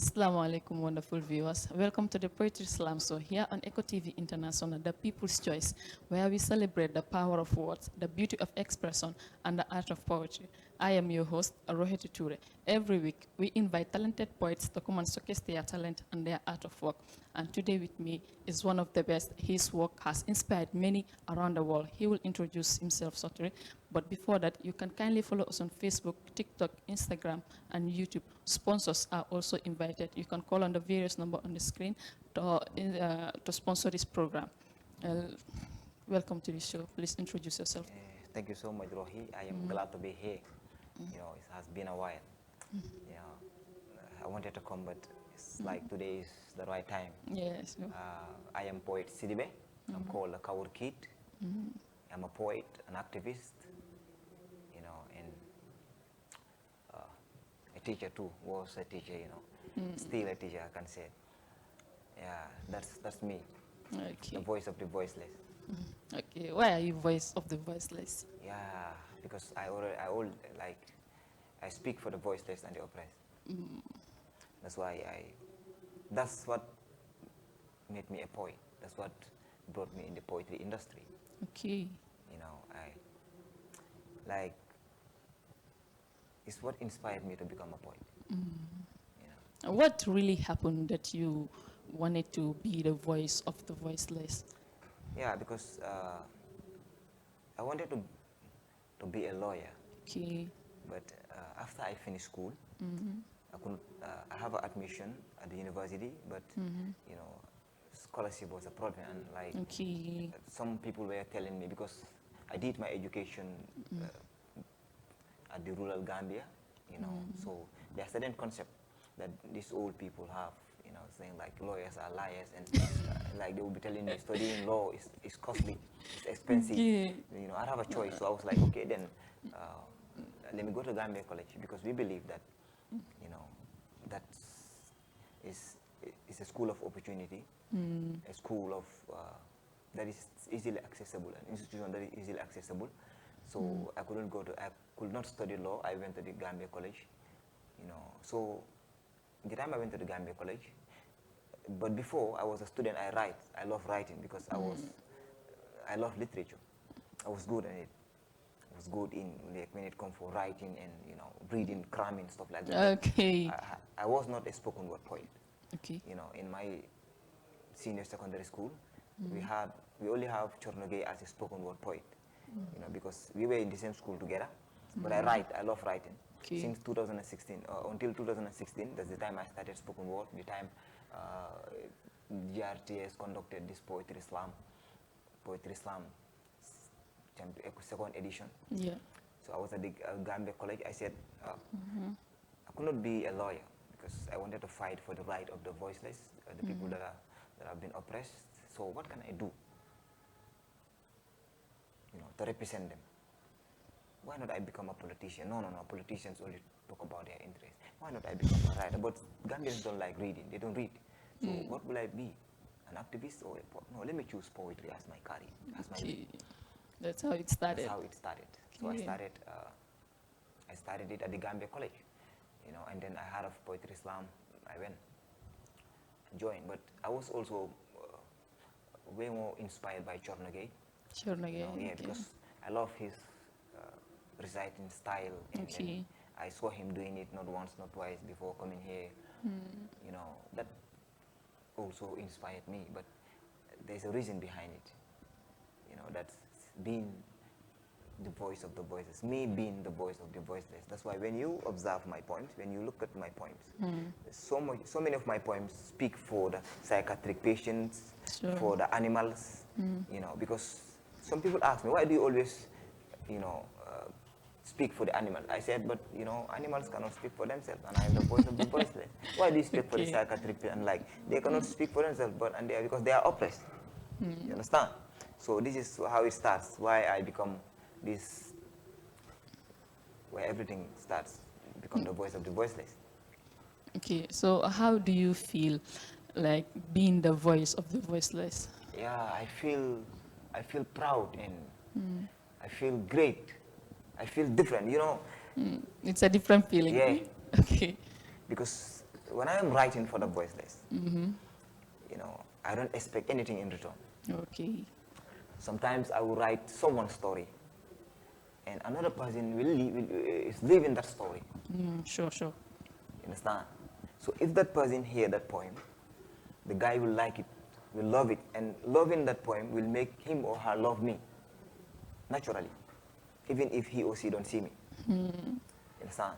Assalamu alaikum, wonderful viewers. Welcome to the Poetry Slam Show here on Eco TV International, the People's Choice, where we celebrate the power of words, the beauty of expression, and the art of poetry. I am your host, Roheyatou Touray. Every week, we invite talented poets to come and showcase their talent and their art of work. And today with me is one of the best. His work has inspired many around the world. He will introduce himself shortly. But before that, you can kindly follow us on Facebook, TikTok, Instagram, and YouTube. Sponsors are also invited. You can call on the various number on the screen to sponsor this program. Welcome to the show. Please introduce yourself. Thank you so much, Rohi. I am glad to be here. You know, it has been a while. You know, I wanted to come, but it's like today is the right time. Yes. I am poet Sidibeh. I'm called a Kaur Kid. I'm a poet, an activist, you know, and a teacher too. Was a teacher, you know, still a teacher, I can say. Yeah, that's me. Okay. The voice of the voiceless. Okay. Why are you voice of the voiceless? Yeah, because I speak for the voiceless and the oppressed. That's why that's what made me a poet. That's what brought me in the poetry industry. Okay. You know, it's what inspired me to become a poet. You know. What really happened that you wanted to be the voice of the voiceless? Yeah, because I wanted to be a lawyer. Okay. But after I finished school, I couldn't. I have an admission at the university, but you know, scholarship was a problem. And like Okay. some people were telling me, because I did my education at the rural Gambia, you know, so there are certain concepts that these old people have, you know, saying like lawyers are liars, and like they will be telling me studying law is costly, it's expensive. Okay. You know, I have a choice, so I was like, okay, then let me go to Gambia College, because we believe that, you know, that is a school of opportunity, a school of that is easily accessible, an institution that is easily accessible. So I could not study law. I went to the Gambia College, you know. So the time I went to the Gambia College, but before I was a student, I love writing, because I love literature. I was good at it. I was good in, like, when it comes for writing and, you know, reading, cramming, stuff like that. Okay. I was not a spoken word poet. Okay. You know, in my senior secondary school, we only have Chornogay as a spoken word poet. You know, because we were in the same school together. But I love writing. Okay. Since 2016, until 2016, that's the time I started spoken word, the time GRTS conducted this Poetry Slam, second edition. Yeah. So I was at the Gambia College. I said, I could not be a lawyer, because I wanted to fight for the right of the voiceless, the people that have been oppressed. So what can I do, you know, to represent them? Why not I become a politician? No, politicians only talk about their interests. Why not I become a writer? But Gambians don't like reading. They don't read. So what will I be? An activist or a poet? No, let me choose poetry as my career, as my Okay. That's how it started. That's how it started. So Okay. I started it at the Gambia College, you know, and then I heard of Poetry Slam. I went, joined, but I was also way more inspired by Chornogay. Sure, You know, again. yeah, because I love his reciting style, and Okay. I saw him doing it not once, not twice before coming here. You know, that also inspired me, but there's a reason behind it. You know, that's being the voice of the voices, me being the voice of the voiceless. That's why when you observe my poems, when you look at my poems, so many of my poems speak for the psychiatric patients, Sure. for the animals, you know, because some people ask me, why do you always, you know, speak for the animal? I said, but, you know, animals cannot speak for themselves, and I am the voice of the voiceless. Why do you speak for the Okay. psychiatric? And like, they cannot speak for themselves, but because they are oppressed. You understand? So this is how it starts. Why I become this, where everything starts, become the voice of the voiceless. Okay. So how do you feel, like being the voice of the voiceless? Yeah, I feel proud, and I feel great. I feel different, you know. It's a different feeling. Yeah. Okay. Because when I am writing for the voiceless, you know, I don't expect anything in return. Okay. Sometimes I will write someone's story, and another person is living that story. Sure, sure. You understand? So if that person hear that poem, the guy will like it, will love it, and loving that poem will make him or her love me naturally, even if he or she don't see me. You understand?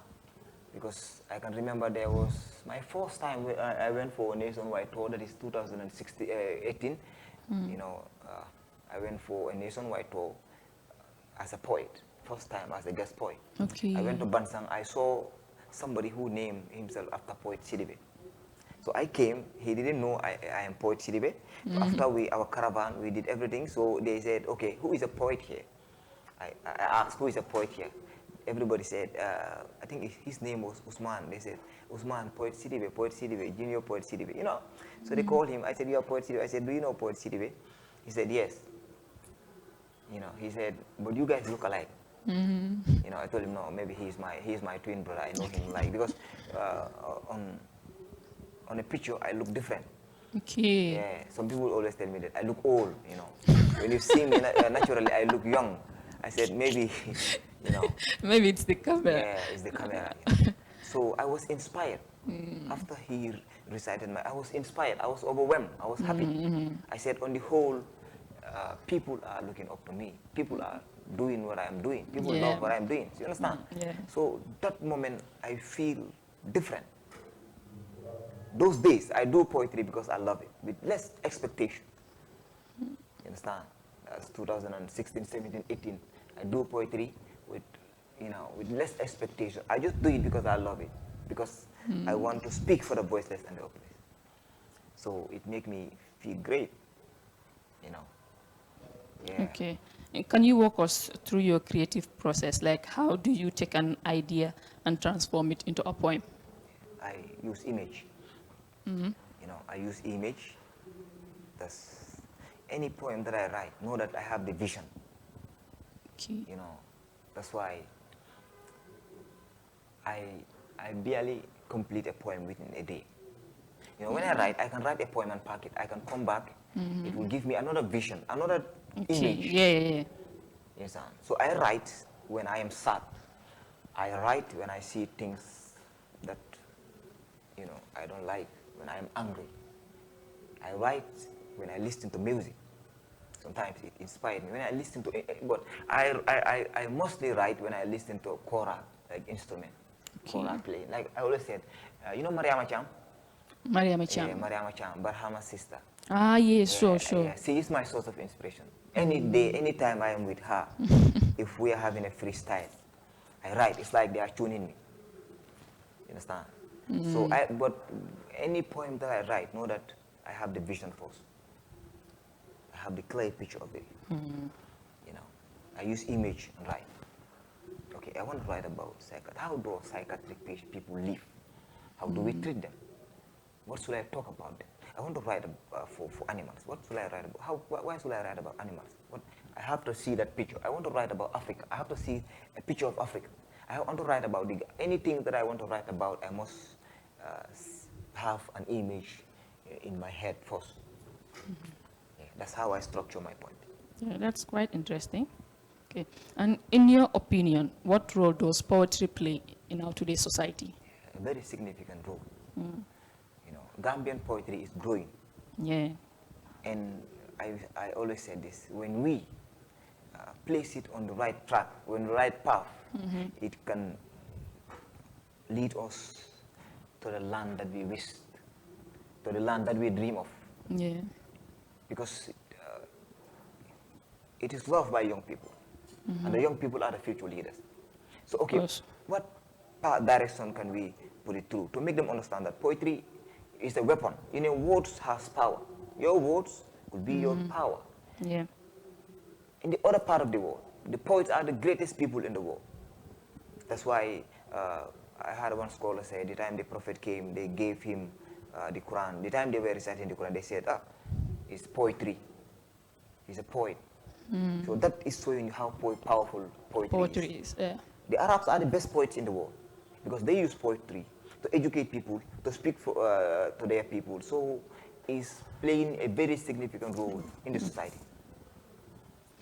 Because I can remember there was my first time where I went for a nationwide tour, that is 2018. You know, I went for a nationwide tour as a poet, first time as a guest poet. Okay. I went to Bansang, I saw somebody who named himself after poet Sidibeh. So I came, he didn't know I am poet Sidibeh. So after our caravan, we did everything, so they said, okay, who is a poet here? I asked, who is a poet here? Everybody said, I think his name was Usman. They said, Usman, poet Sidibeh, junior poet Sidibeh, you know. So they called him. I said, you are poet Sidibeh. I said, do you know poet Sidibeh? He said, yes. You know, he said, but you guys look alike. You know, I told him, no, maybe he's my twin brother. I know him like, because on a picture, I look different. Okay. Yeah, some people always tell me that I look old, you know. When you see me, naturally, I look young. I said, maybe, you know. Maybe it's the camera. Yeah, it's the camera. You know. So I was inspired. After he recited I was inspired. I was overwhelmed. I was happy. I said, on the whole, people are looking up to me. People are doing what I'm doing. People love what I'm doing. You understand? Yeah. So that moment, I feel different. Those days, I do poetry because I love it, with less expectation. You understand? That's 2016, 17, 18. I do poetry with, you know, with less expectation. I just do it because I love it, because I want to speak for the voiceless and the helpless. So it makes me feel great, you know. Yeah. Okay. And can you walk us through your creative process? Like, how do you take an idea and transform it into a poem? I use image. You know, I use image. That's any poem that I write, know that I have the vision. Okay. You know, that's why I barely complete a poem within a day. You know, when I write, I can write a poem and pack it. I can come back. It will give me another vision, another image. Yeah. Yes, so I write when I am sad. I write when I see things that, you know, I don't like. When I am angry. I write when I listen to music. Sometimes it inspires me. When I listen to it, but I mostly write when I listen to kora, like instrument. Okay. Kora playing. Like I always said, you know Mariama Cham? Mariama Cham. Yeah, Mariama Cham, Barhama's sister. Ah, yes, Yeah, sure. Yeah. She is my source of inspiration. Any day, anytime I am with her, if we are having a freestyle, I write. It's like they are tuning me. You understand? So but any poem that I write, know that I have the vision first. I have the clear picture of it. You know, I use image and write. Okay, I want to write about how do psychiatric people live? How do we treat them? What should I talk about them? I want to write for animals. What should I write about? Why should I write about animals? I have to see that picture. I want to write about Africa. I have to see a picture of Africa. I want to write about anything that I want to write about. I must have an image in my head first. Yeah, that's how I structure my point. Yeah, that's quite interesting. Okay, and in your opinion, what role does poetry play in our today's society? A very significant role. You know, Gambian poetry is growing. Yeah. And I always say this: when we place it on the right track, on the right path, it can lead us to the land that we wish, to the land that we dream of. Yeah. Because it is loved by young people, and the young people are the future leaders. So, okay, what direction can we put it through to make them understand that poetry is a weapon? You know, words has power. Your words could be your power. Yeah. In the other part of the world, the poets are the greatest people in the world. That's why I had one scholar say, the time the prophet came, they gave him the Quran. The time they were reciting the Quran, they said, it's poetry. He's a poet. So that is showing you how powerful poetry is. Yeah. The Arabs are the best poets in the world because they use poetry to educate people, to speak for, to their people. So is playing a very significant role in the society.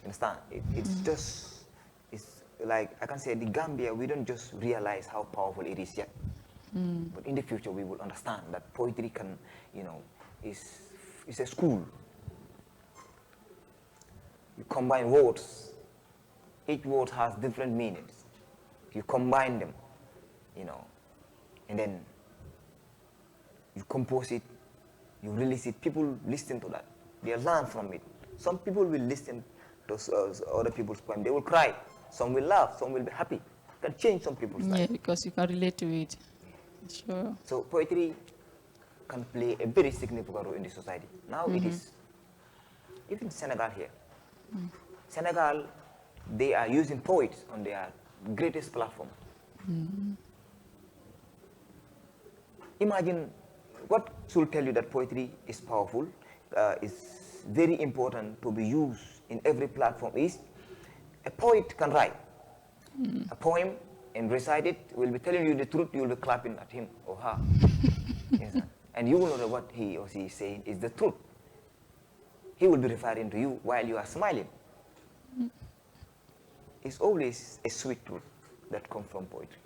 Understand? It's just, it's like, I can say the Gambia, we don't just realize how powerful it is yet. But in the future, we will understand that poetry can, is a school. You combine words. Each word has different meanings. You combine them, and then you compose it, you release it. People listen to that. They learn from it. Some people will listen to other people's poem. They will cry. Some will laugh. Some will be happy. It can change some people's life. Yeah, because you can relate to it. Sure. So poetry can play a very significant role in the society. Now it is, even Senegal here. Senegal, they are using poets on their greatest platform. Imagine what should tell you that poetry is powerful, is very important to be used in every platform is a poet can write a poem and recite it, will be telling you the truth, you will be clapping at him or her. Yes, and you will know that what he or she is saying is the truth. He will be referring to you while you are smiling. It's always a sweet truth that comes from poetry.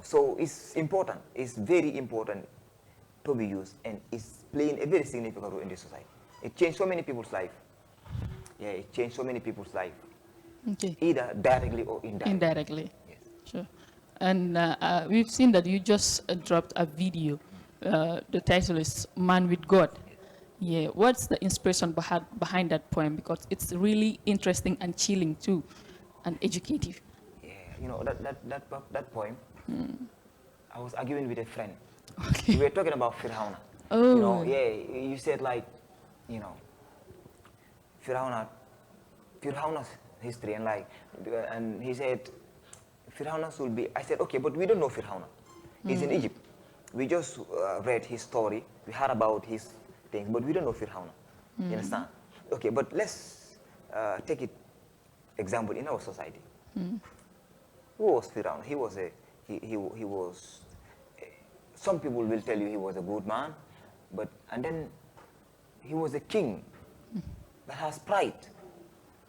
So it's important, it's very important to be used, and it's playing a very significant role in this society. It changed so many people's life. Yeah, it changed so many people's life. Okay. Either directly or indirectly. Indirectly. Yes. Sure. And we've seen that you just dropped a video. The title is Man with God. Yeah. What's the inspiration behind that poem? Because it's really interesting and chilling too, and educative. Yeah, that poem, I was arguing with a friend. Okay. We were talking about Fir'auna. Oh. You said like, Fir'auna's history, and he said, Fir'auna's will be, I said, okay, but we don't know Fir'auna. He's in Egypt. We just read his story. We heard about his things, but we don't know Fir'auna. You understand? Okay, but let's take it example in our society. Who was Fir'auna? He was some people will tell you he was a good man, and then he was a king that has pride,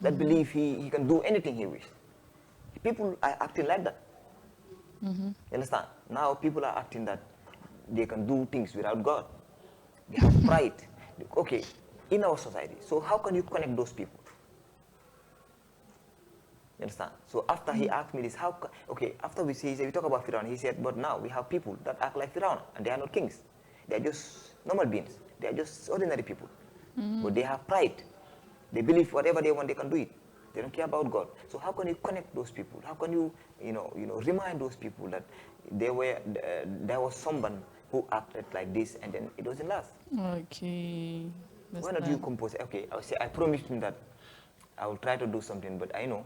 that believe he can do anything he wishes. People are acting like that. You understand? Now people are acting that they can do things without God. They have pride. Okay, in our society. So how can you connect those people? You understand? So after he asked me this, after we talk about Fir'auna, he said, but now we have people that act like Fir'auna, and they are not kings. They are just normal beings. They are just ordinary people. But they have pride. They believe whatever they want, they can do it. They don't care about God. So how can you connect those people? How can you, remind those people that there was someone who acted like this, and then it doesn't last? Okay. Why not you compose? Okay, I promised him that I will try to do something, but I know,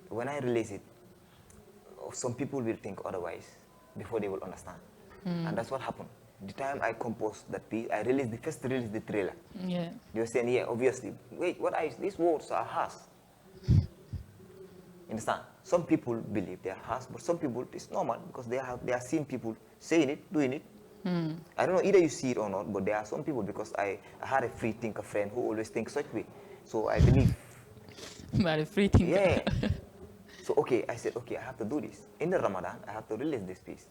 when I release it, some people will think otherwise before they will understand. And that's what happened. The time I composed that piece, I released the trailer. Yeah. They were saying, yeah, obviously, wait, these words are harsh. You understand? Some people believe they are harsh, but some people, it's normal because they are seeing people saying it, doing it. I don't know, either you see it or not, but there are some people, because I had a free thinker friend who always thinks such way. So I believe. But a free thinker. Yeah. So, okay, I said, okay, I have to do this. In the Ramadan, I have to release this piece.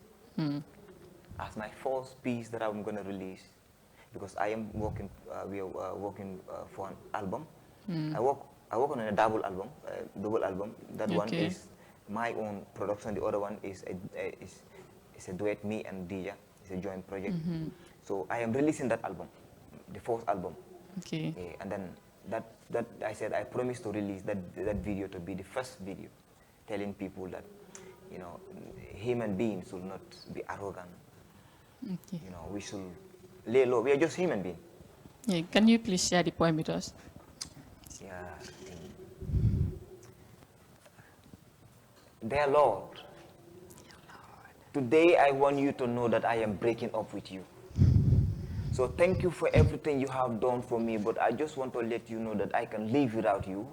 As my first piece that I'm going to release, because I am working, we are working for an album. I work on a double album. That one is my own production. The other one is a duet, me and Dija. It's a joint project. So I am releasing that album, the first album. Okay. And then that I said I promised to release that video to be the first video, telling people that human beings should not be arrogant. Okay. We should lay low. We are just human beings. Yeah. Can you please share the poem with us? Yeah. Dear Lord, today I want you to know that I am breaking up with you. So thank you for everything you have done for me, but I just want to let you know that I can live without you.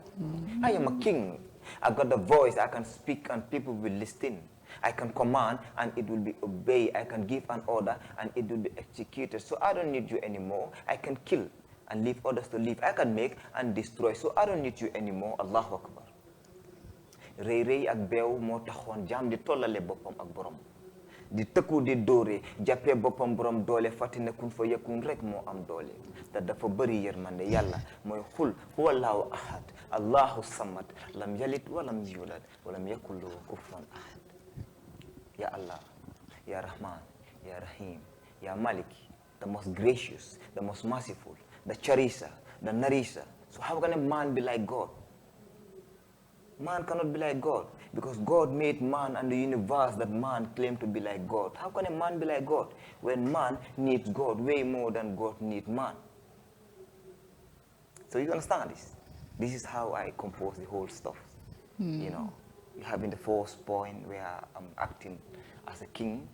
I am a king I got the voice, I can speak and people will listen. I can command and it will be obeyed. I can give an order and it will be executed. So I don't need you anymore. I can kill and leave others to live. I can make and destroy. So I don't need you anymore. Allahu Akbar. Rey rey ak beew moo taxoon jaam di tollale boppam ak borom di tëkku di dóore jàppee boppam borom doole fàtte ne kun fa yakun rek moo am doole te dafa bëri yërmande yàlla mooy xul huwa allahu ahad allahu samad lam yalid walam yulad walam yakun lahu kufuwan ahad. Ya Allah, Ya Rahman, Ya Rahim, Ya Malik, the most gracious, the most merciful, the cherisher, the nourisher. So how can a man be like God? Man cannot be like God because God made man and the universe that man claimed to be like God. How can a man be like God when man needs God way more than God needs man? So you understand this? This is how I compose the whole stuff. You know, you have in the first point where I'm acting as a king.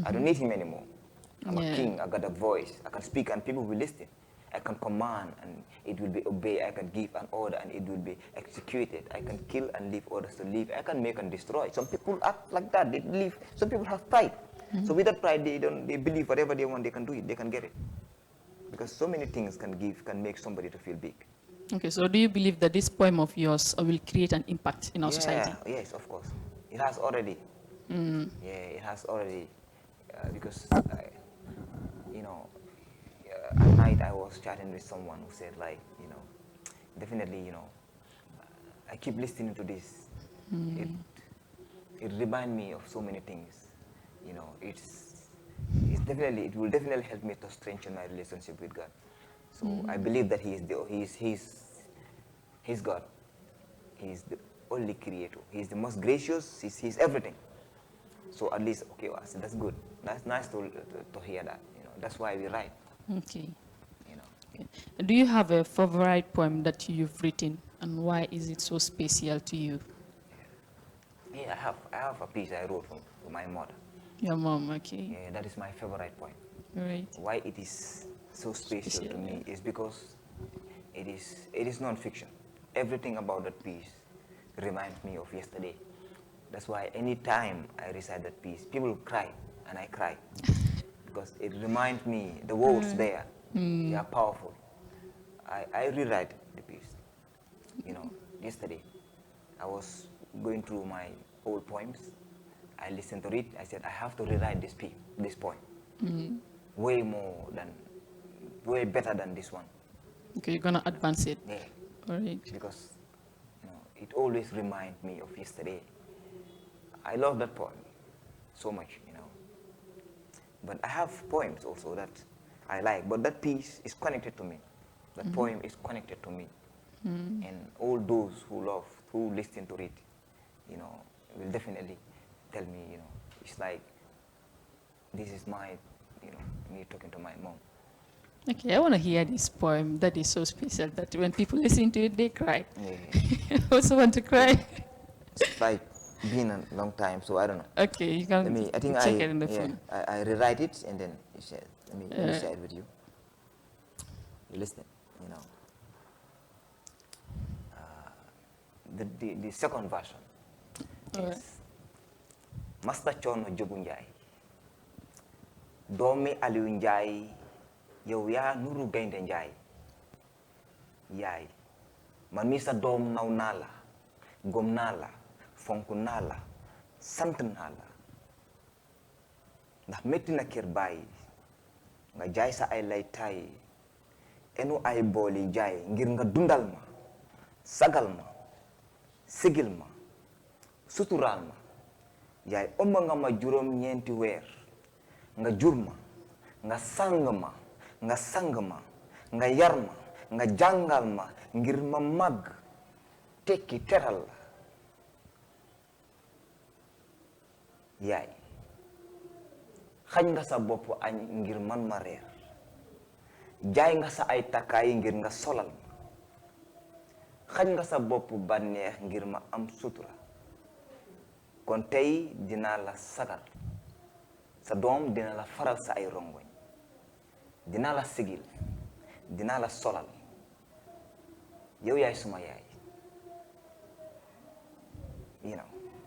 I don't need him anymore. I'm a king. I got a voice. I can speak and people will listen. I can command and it will be obeyed. I can give an order and it will be executed. I can kill and leave others to live. I can make and destroy. Some people act like that. They believe. Some people have pride. So with that pride, they believe whatever they want, they can do it. They can get it. Because so many things can make somebody to feel big. Okay, so do you believe that this poem of yours will create an impact in our society? Yes, of course. It has already. Yeah, it has already. Because, you know, at night I was chatting with someone who said, like, you know, definitely, you know, I keep listening to this. It reminds me of so many things. You know, it will definitely help me to strengthen my relationship with God. So I believe that He's God. He's the only creator. He's the most gracious. He's everything. So at least, okay, well, so that's good. That's nice to hear that. You know, that's why we write. Okay. You know. Okay. Do you have a favorite poem that you've written, and why is it so special to you? Yeah, I have a piece I wrote for my mother. Your mom, okay. Yeah, that is my favorite poem. Right. Why it is so special to me is because it is non-fiction. Everything about that piece reminds me of yesterday. That's why anytime I recite that piece, people cry, and I cry. Because it reminds me, the words there, they are powerful. I rewrite the piece. You know, yesterday, I was going through my old poems. I listened to it. I said, I have to rewrite this poem. Way better than this one. Okay, you're gonna advance it. Yeah. All right. Because, you know, it always reminds me of yesterday. I love that poem so much, you know. But I have poems also that I like, but that piece is connected to me. That poem is connected to me. And all those who listen to it, you know, will definitely tell me, you know, it's like, this is my, you know, me talking to my mom. Okay, I want to hear this poem that is so special that when people listen to it, they cry. Yeah. I also want to cry. It's like been a long time, so I don't know. Okay, you can check it in the phone. I rewrite it and then you share. Let me share it with you. You listen, you know. The second version is Master Chono Jogu Njai. Domi Aliou Njai, yow yaa nuru gaynde Njai. Yaay, man mi sa doom naw naa la, gom naa la, fonk naa la, sant naa la. Ndax metti na kër bàyyi nga jaay sa ay lay taay enu ay booli jaay ngir nga dundal ma, sagal ma, sigil ma, suturaal ma. Yaay ëmb nga ma juróom-ñeenti weer nga jur ma, nga sang ma, nga sang ma, nga yar ma, nga jàngal ma ngir ma màgg tekki teral la. Yaay xañ nga sa bopp añ ngir man ma reer, jaay nga sa ay takkaay ngir nga solal ma, xañ nga sa bopp bànneex ngir ma am sutura. Kon tey dinaa la sagal, sa doom dina la faral sa ay rongoñ, dinaa la sigil, dinaa la solal. Yow yaay suma yaay, you know.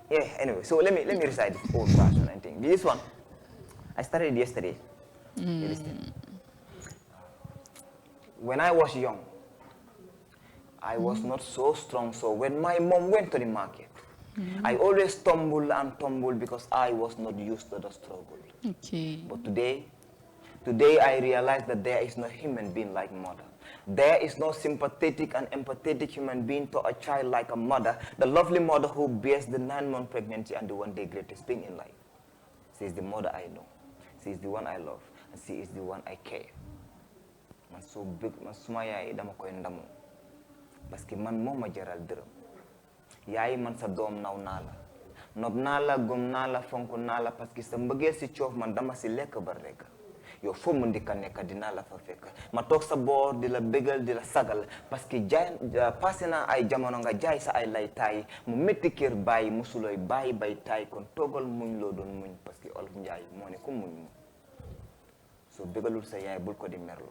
Yeah, anyway, so let me recite this old version and thing. This one, I started yesterday. You listen. When I was young, I was not so strong, so when my mom went to the market, I always stumble and tumble because I was not used to the struggle. Okay. But today I realized that there is no human being like mother. There is no sympathetic and empathetic human being to a child like a mother, the lovely mother who bears the 9-month pregnancy and the one day greatest pain in life. She is the mother I know. She is the one I love. And she is the one I care. Man so big, man suma yaay dama koy ndamu. Parce que man moma jaral deureum. Yaay man sa dom naw naa la. Nob naa la, gom naa la, fonk naa la parce que sa mbëggeel si coof man dama si lekk ba rekk. Yow foo mu ndika nekk dinaa la fa fekk. Ma toog sa boor di la bégal di la sagal parce que jaay passé naa ay jamono nga jaay sa ay lay taay mu métti kër bàyyi musulooy bàyyi bay taay kon toogal muñ loo doon muñ parce que olof njaay moo ne ku muñ mu soo bégalul sa yaay bul ko di merlu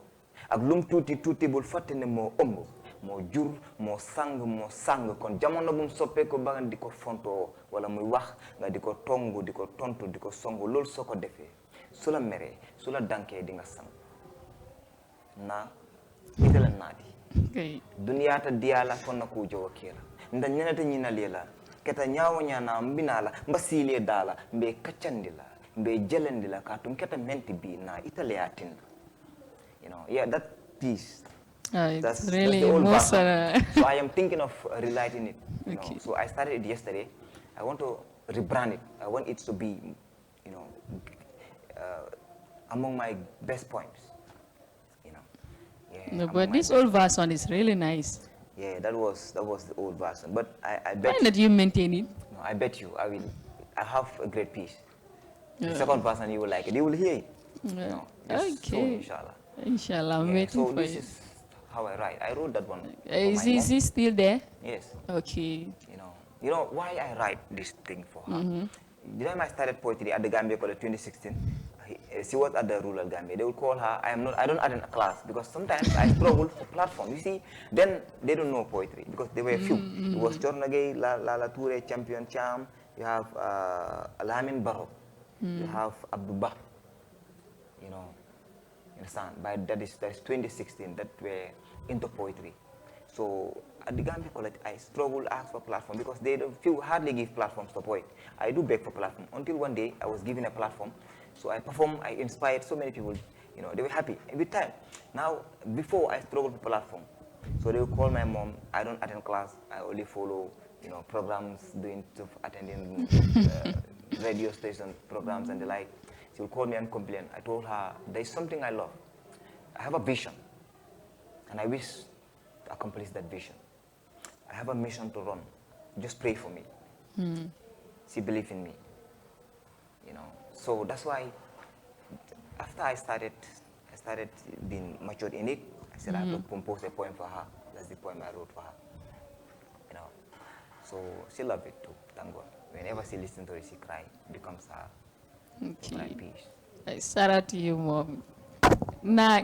ak lum tuuti tuuti bul fàtte ne moo ëmb moo jur moo sang kon jamono bu mu soppee ko ba nga di ko fontoo wala muy wax nga di ko tongu di ko tontu di ko songu loolu soo ko defee su la meree su la dankee di nga sang na itala naati Okay. duniyata diyala fonna ku jowo kila nda nyenata nyina lela keta nyawo nyana mbinala mbasile dala mbe kaccandila mbe jelendila katum keta menti bi na itale atinda you know yeah that piece It's really the old emotional. version. So I am thinking of relighting it you Okay. know so I started it yesterday. I want to rebrand it. I want it to be you know among my best poems you know yeah No, but this old version is really nice. yeah, that was the old version. But I Why bet not you maintain it? no, I bet you I have a great piece. The Yeah. second version you will like it. You will hear it. You Yeah. know, just soon, Okay. inshallah. Inshallah, I'm Yeah, waiting so for this you. is how I write. I wrote that one. For Is my he mom. still there? Yes. Okay. You know why I write this thing for her. The time I started poetry at the Gambia College 2016, she was at the rural Gambia. They would call her. I don't attend a class because sometimes I struggle for platform. You see, then they don't know poetry because there were few. It was Jornagay, La Touray, Champion Cham. You have Alamin Barrow. You have Abdubah. You know, understand? By that is 2016 that we're into poetry. So at the Gambia College, I struggle to ask for platform because they hardly give platforms to poet. I do beg for platform until one day I was given a platform. So I performed, I inspired so many people, you know, they were happy with time. Now, before I struggled for platform. So they would call my mom, I don't attend class, I only follow, you know, programs, attending radio station programs and the like. She would call me and complain. I told her, there's something I love. I have a vision and I wish to accomplish that vision. I have a mission to run. Just pray for me. She believed in me. You know. So that's why after I started being matured in it, I said I have to compose a poem for her. That's the poem I wrote for her. You know. So she loved it too, thank God. Whenever she listens to it, she cries. It becomes her favorite piece. I shout out to you, Mom. Nah,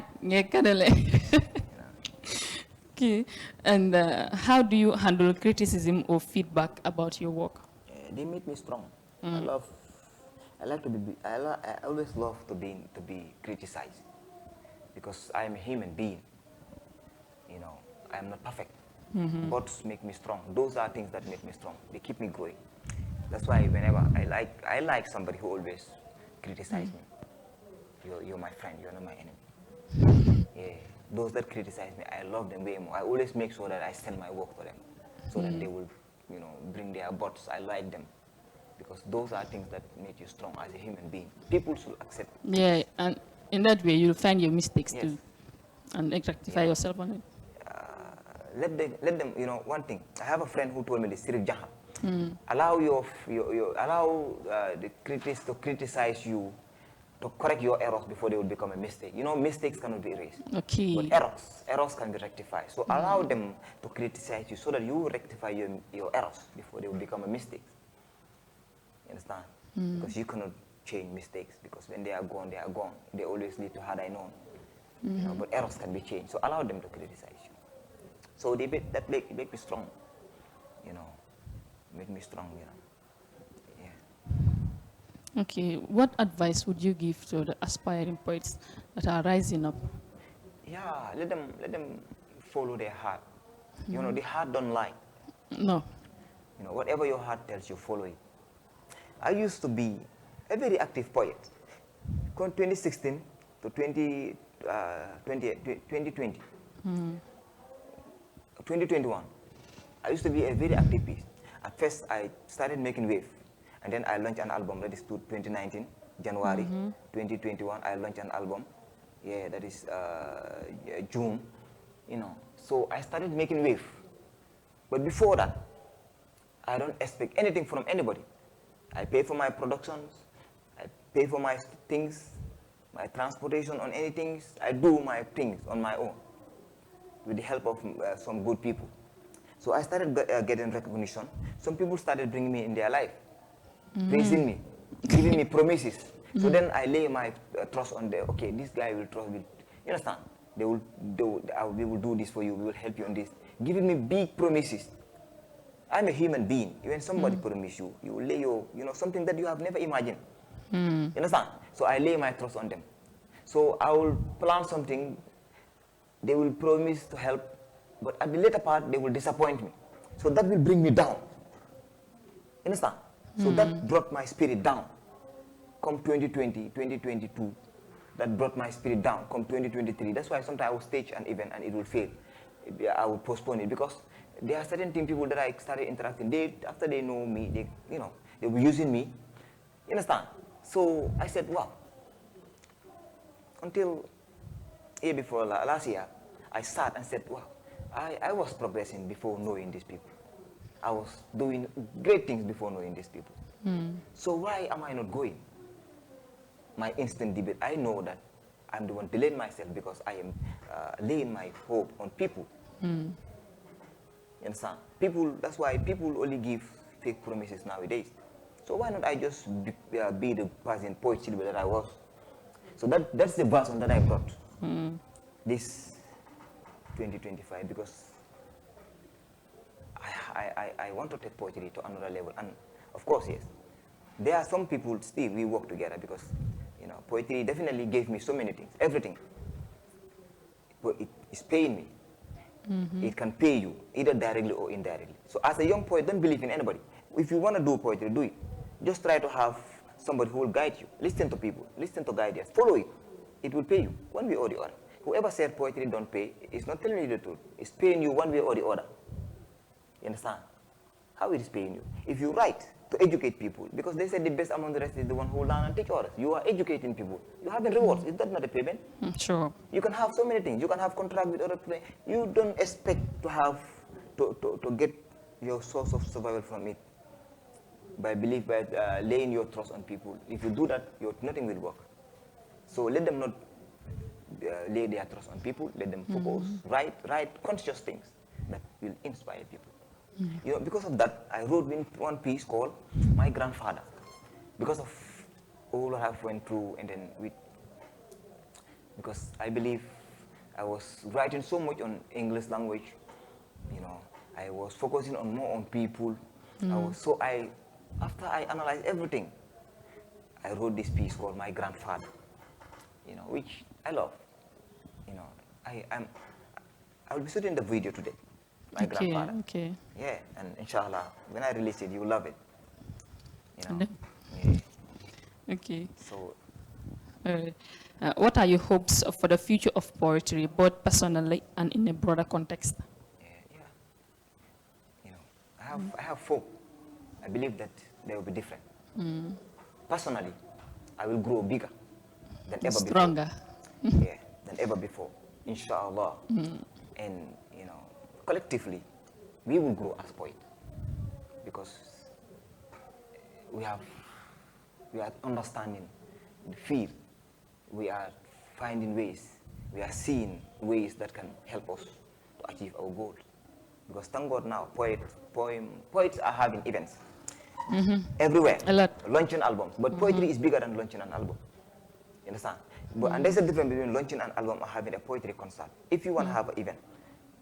Okay. And how do you handle criticism or feedback about your work? They make me strong. I always love to be criticized because I am a human being. You know, I am not perfect. But make me strong. Those are things that make me strong. They keep me growing. That's why whenever I like somebody who always criticizes me. You're my friend. You're not my enemy. Yeah. Those that criticize me, I love them way more. I always make sure that I send my work to them so that they will, you know, bring their butts. I like them because those are things that make you strong as a human being. People should accept. Yeah, and in that way, you'll find your mistakes Yes. too and rectify yourself on it. Let them, you know, one thing. I have a friend who told me this, Sirif Jahan. Allow the critics to criticize you, to correct your errors before they will become a mistake. You know, mistakes cannot be erased. Okay. But errors can be rectified. So allow them to criticize you so that you will rectify your errors before they will become a mistake. You understand? Because you cannot change mistakes because when they are gone, they are gone. They always lead to had I known. You know, but errors can be changed. So allow them to criticize you. So that make me strong. You know. made me strong, you know. Yeah. Okay, what advice would you give to the aspiring poets that are rising up? Yeah, let them follow their heart. You know, the heart don't lie. No. You know, whatever your heart tells you, follow it. I used to be a very active poet. From 2016 to 2020, 2021, I used to be a very active piece. At first, I started making wave, and then I launched an album that is 2019, January. 2021, I launched an album. Yeah, that is yeah, June. You know, so I started making wave. But before that, I don't expect anything from anybody. I pay for my productions, I pay for my things, my transportation on anything. I do my things on my own with the help of some good people. So I started getting recognition. Some people started bringing me in their life, praising me, giving me promises. So then I lay my trust on them. Okay, this guy will trust me. You understand? We will do this for you. We will help you on this. Giving me big promises. I'm a human being. When somebody promise you, you will lay your, you know, something that you have never imagined. You understand? So I lay my trust on them. So I will plan something. They will promise to help, but at the later part, they will disappoint me. So that will bring me down. You understand? So that brought my spirit down. Come 2020, 2022, that brought my spirit down. Come 2023, that's why sometimes I will stage an event and it will fail. I will postpone it because there are certain people that I started interacting. After they know me, they were using me. You understand? So I said, wow. Until year before last year, I sat and said, wow, I was progressing before knowing these people. I was doing great things before knowing these people. So why am I not going? My instant debate, I know that I'm the one delaying myself because I am laying my hope on people. You understand? People, that's why people only give fake promises nowadays. So why not I just be the person, poet Sidibeh that I was? So that's the version that I brought this 2025 because I want to take poetry to another level. And of course, yes, there are some people still we work together because, you know, poetry definitely gave me so many things, everything. But it is paying me. It can pay you either directly or indirectly. So as a young poet, don't believe in anybody. If you want to do poetry, do it. Just try to have somebody who will guide you. Listen to people. Listen to guidance. Follow it. It will pay you one way or the other. Whoever said poetry don't pay, it's not telling you the truth. It's paying you one way or the other. You understand? How it is paying you? If you write to educate people, because they said the best among the rest is the one who learn and teach others. You are educating people. You have rewards. Is that not a payment? Sure. You can have so many things. You can have contract with other people. You don't expect to have to get your source of survival from it by laying your trust on people. If you do that, nothing will work. So let them not lay their trust on people. Let them focus, write conscious things that will inspire people. You know, because of that, I wrote one piece called My Grandfather. Because of all I have went through, and then because I believe I was writing so much on English language, you know, I was focusing more on people. After I analyzed everything, I wrote this piece called My Grandfather, you know, which I love. You know, I will be shooting the video today. My grandfather. Okay. Yeah, and inshallah, when I release it, you will love it. You know. Yeah. Okay. So. What are your hopes for the future of poetry, both personally and in a broader context? Yeah. You know, I have hope. I believe that they will be different. Personally, I will grow bigger than ever before. Stronger. Yeah, than ever before. Inshallah. And you know, collectively, we will grow as poets because we are understanding the field. We are finding ways. We are seeing ways that can help us to achieve our goals. Because thank God now, poets are having events everywhere. A lot. Launching albums. But poetry is bigger than launching an album. You understand? And there's a difference between launching an album and having a poetry concert. If you want to have an event,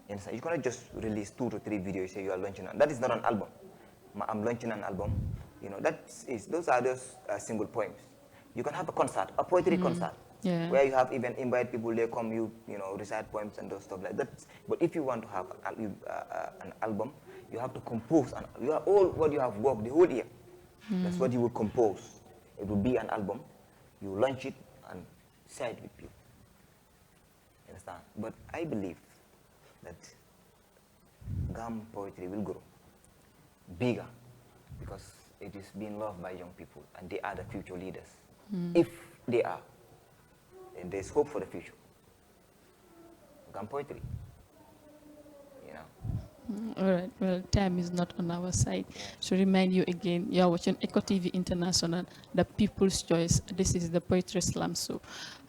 you understand? You cannot just release 2 to 3 videos, say you are launching. That is not an album. I'm launching an album. Those are those single poems. You can have a concert, a poetry concert, where you have even invite people. They come, recite poems and those stuff like that. But if you want to have an album, you have to compose, and you are all what you have worked the whole year. That's what you will compose. It will be an album. You launch it and share it with people. Understand? But I believe that Gam poetry will grow bigger because it is being loved by young people, and they are the future leaders. If they are, then there's hope for the future. Gam poetry, All right, well, time is not on our side. To remind you again, you are watching Eco TV International, the people's choice. This is the Poetry Slam. So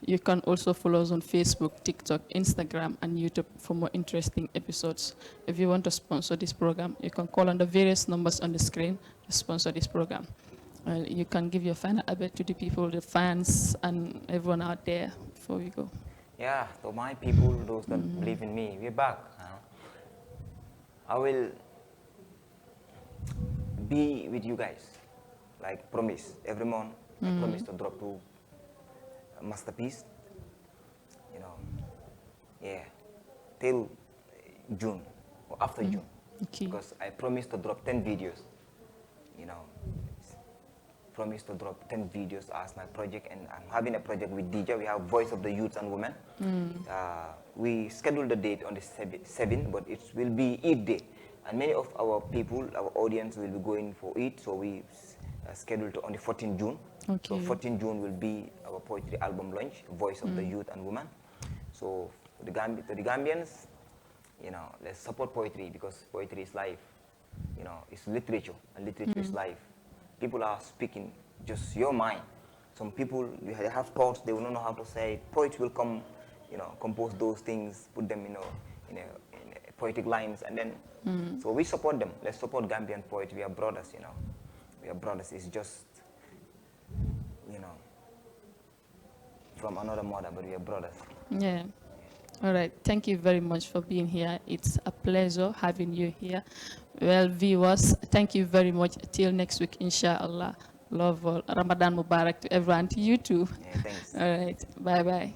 you can also follow us on Facebook, TikTok, Instagram, and YouTube for more interesting episodes. If you want to sponsor this program, you can call on the various numbers on the screen to sponsor this program. You can give your final update to the people, the fans, and everyone out there before we go. Yeah, so my people, those that believe in me, we're back. I will be with you guys, like promise. Every month, I promise to drop to a masterpiece, till June or after June. Okay. Because I promise to drop 10 videos, promise to drop 10 videos as my project, and I'm having a project with DJ. We have Voice of the Youth and Women. We scheduled the date on the 7th, but it will be Eid day. And many of our people, our audience will be going for Eid, so we scheduled on the 14th June. Okay. So 14th June will be our poetry album launch, Voice of the Youth and Women. So to the Gambians, let's support poetry, because poetry is life. It's literature, and literature is life. People are speaking just your mind. Some people, they have thoughts, they will not know how to say it. Poets will come, compose those things, put them, in poetic lines, and then, so we support them. Let's support Gambian poets. We are brothers, We are brothers. It's just, from another mother, but we are brothers. Yeah. All right. Thank you very much for being here. It's a pleasure having you here. Well, viewers, thank you very much. Till next week, inshallah. Love all. Ramadan Mubarak to everyone, to you too. Yeah, thanks. All right. Bye-bye.